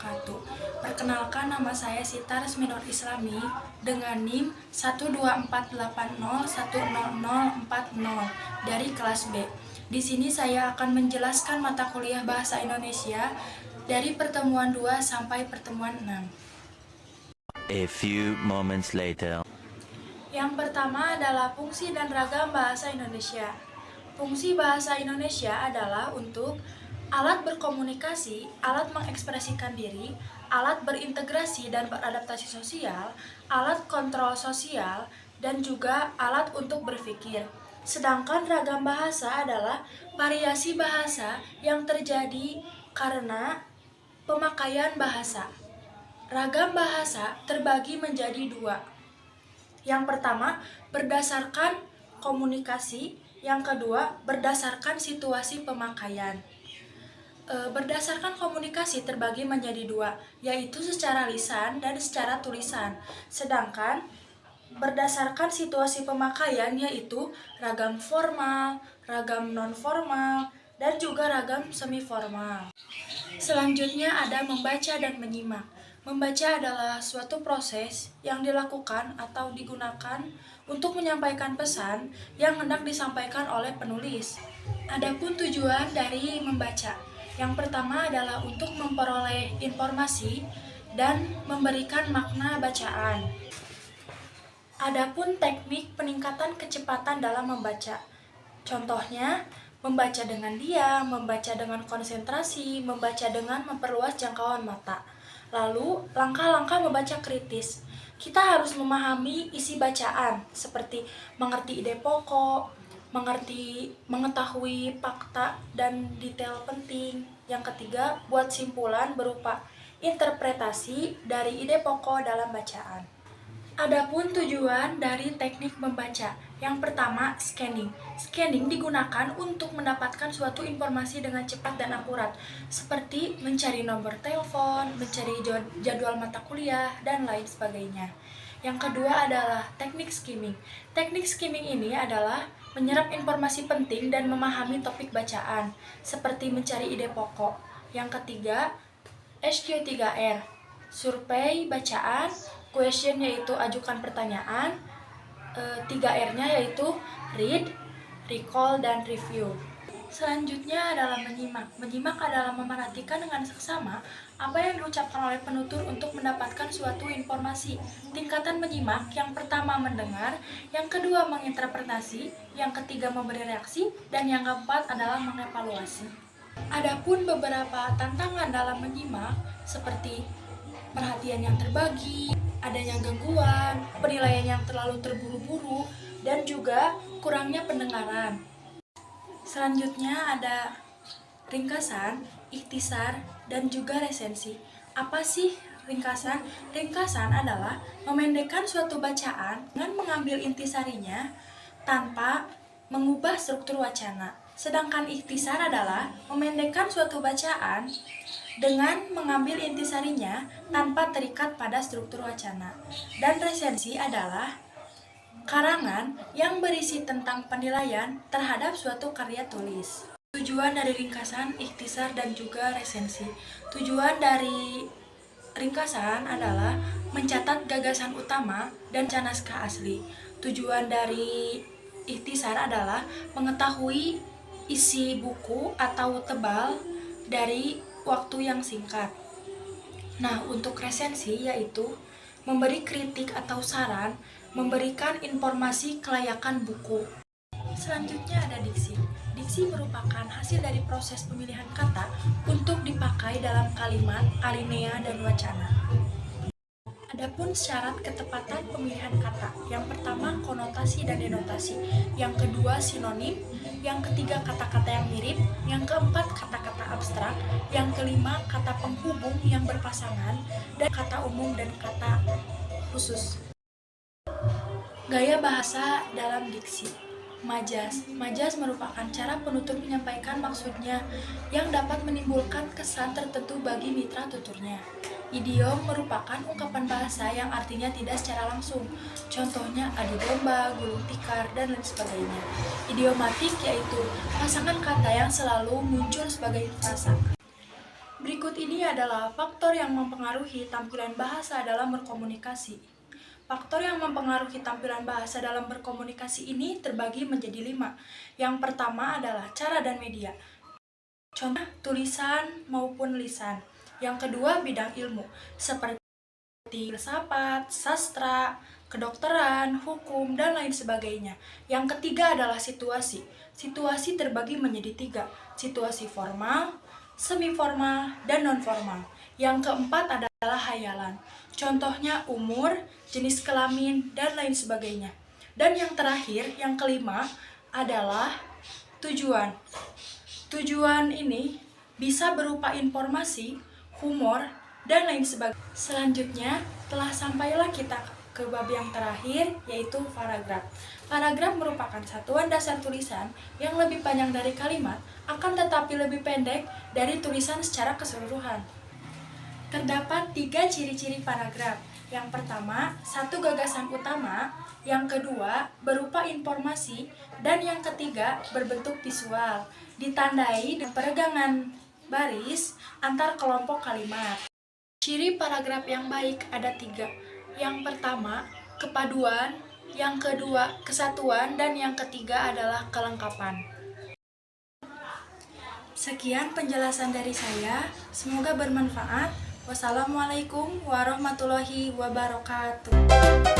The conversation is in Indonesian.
wabarakatuh. Perkenalkan, nama saya Sita Resmi Nur Islami dengan NIM 12480100040 dari kelas B. Di sini saya akan menjelaskan mata kuliah Bahasa Indonesia dari pertemuan 2 sampai pertemuan 6. A few moments later. Yang pertama adalah fungsi dan ragam bahasa Indonesia. Fungsi bahasa Indonesia adalah untuk alat berkomunikasi, alat mengekspresikan diri, alat berintegrasi dan beradaptasi sosial, alat kontrol sosial, dan juga alat untuk berpikir. Sedangkan ragam bahasa adalah variasi bahasa yang terjadi karena pemakaian bahasa. Ragam bahasa terbagi menjadi 2. Yang pertama, berdasarkan komunikasi. Yang kedua, berdasarkan situasi pemakaian. Berdasarkan komunikasi terbagi menjadi 2, yaitu secara lisan dan secara tulisan. Sedangkan berdasarkan situasi pemakaian yaitu ragam formal, ragam non-formal, dan juga ragam semi-formal. Selanjutnya ada membaca dan menyimak. Membaca adalah suatu proses yang dilakukan atau digunakan untuk menyampaikan pesan yang hendak disampaikan oleh penulis. Adapun tujuan dari membaca, yang pertama adalah untuk memperoleh informasi dan memberikan makna bacaan. Adapun teknik peningkatan kecepatan dalam membaca. Contohnya, membaca dengan diam, membaca dengan konsentrasi, membaca dengan memperluas jangkauan mata. Lalu, langkah-langkah membaca kritis. Kita harus memahami isi bacaan, seperti mengerti ide pokok, mengetahui fakta dan detail penting. Yang ketiga, buat simpulan berupa interpretasi dari ide pokok dalam bacaan. Adapun tujuan dari teknik membaca. Yang pertama, scanning. Scanning digunakan untuk mendapatkan suatu informasi dengan cepat dan akurat, seperti mencari nomor telepon, mencari jadwal mata kuliah, dan lain sebagainya. Yang kedua adalah teknik skimming. Teknik skimming ini adalah menyerap informasi penting dan memahami topik bacaan, seperti mencari ide pokok. Yang ketiga, SQ3R. Survei bacaan, question yaitu ajukan pertanyaan, 3R-nya yaitu read, recall, dan review. Selanjutnya adalah menyimak. Menyimak adalah memerhatikan dengan seksama apa yang diucapkan oleh penutur untuk mendapatkan suatu informasi. Tingkatan menyimak, yang pertama mendengar, yang kedua menginterpretasi, yang ketiga memberi reaksi, dan yang keempat adalah mengevaluasi. Adapun beberapa tantangan dalam menyimak seperti perhatian yang terbagi, adanya gangguan, penilaian yang terlalu terburu-buru, dan juga kurangnya pendengaran. Selanjutnya ada ringkasan, ikhtisar, dan juga resensi. Apa sih ringkasan? Ringkasan adalah memendekkan suatu bacaan dengan mengambil intisarinya tanpa mengubah struktur wacana. Sedangkan ikhtisar adalah memendekkan suatu bacaan dengan mengambil intisarinya tanpa terikat pada struktur wacana. Dan resensi adalah karangan yang berisi tentang penilaian terhadap suatu karya tulis. Tujuan dari ringkasan, ikhtisar, dan juga resensi. Tujuan dari ringkasan adalah mencatat gagasan utama dan naskah asli. Tujuan dari ikhtisar adalah mengetahui isi buku atau tebal dari waktu yang singkat. Nah, untuk resensi yaitu memberi kritik atau saran, memberikan informasi kelayakan buku. Selanjutnya ada diksi. Diksi merupakan hasil dari proses pemilihan kata untuk dipakai dalam kalimat, alinea, dan wacana. Adapun syarat ketepatan pemilihan kata. Yang pertama, konotasi dan denotasi. Yang kedua, sinonim. Yang ketiga, kata-kata yang mirip. Yang keempat, kata-kata abstrak. Yang kelima, kata penghubung yang berpasangan. Dan kata umum dan kata khusus. Gaya bahasa dalam diksi. Majaz. Majaz merupakan cara penutur menyampaikan maksudnya yang dapat menimbulkan kesan tertentu bagi mitra tuturnya. Idiom merupakan ungkapan bahasa yang artinya tidak secara langsung. Contohnya adu domba, gulung tikar, dan lain sebagainya. Idiomatik yaitu pasangan kata yang selalu muncul sebagai frasa. Berikut ini adalah faktor yang mempengaruhi tampilan bahasa dalam berkomunikasi. Faktor yang mempengaruhi tampilan bahasa dalam berkomunikasi ini terbagi menjadi 5. Yang pertama adalah cara dan media. Contoh tulisan maupun lisan. Yang kedua bidang ilmu, seperti filsafat, sastra, kedokteran, hukum, dan lain sebagainya. Yang ketiga adalah situasi. Situasi terbagi menjadi 3, situasi formal, semi-formal, dan non-formal. Yang keempat adalah hayalan. Contohnya umur, jenis kelamin, dan lain sebagainya. Dan yang terakhir, yang kelima, adalah tujuan. Tujuan ini bisa berupa informasi, humor, dan lain sebagainya. Selanjutnya, telah sampailah kita ke bab yang terakhir, yaitu paragraf. Paragraf merupakan satuan dasar tulisan yang lebih panjang dari kalimat, akan tetapi lebih pendek dari tulisan secara keseluruhan. Terdapat 3 ciri-ciri paragraf. Yang pertama, satu gagasan utama. Yang kedua, berupa informasi. Dan yang ketiga, berbentuk visual. Ditandai dengan peregangan baris antar kelompok kalimat. Ciri paragraf yang baik ada 3. Yang pertama, kepaduan. Yang kedua, kesatuan. Dan yang ketiga adalah kelengkapan. Sekian penjelasan dari saya. Semoga bermanfaat. Wassalamualaikum warahmatullahi wabarakatuh.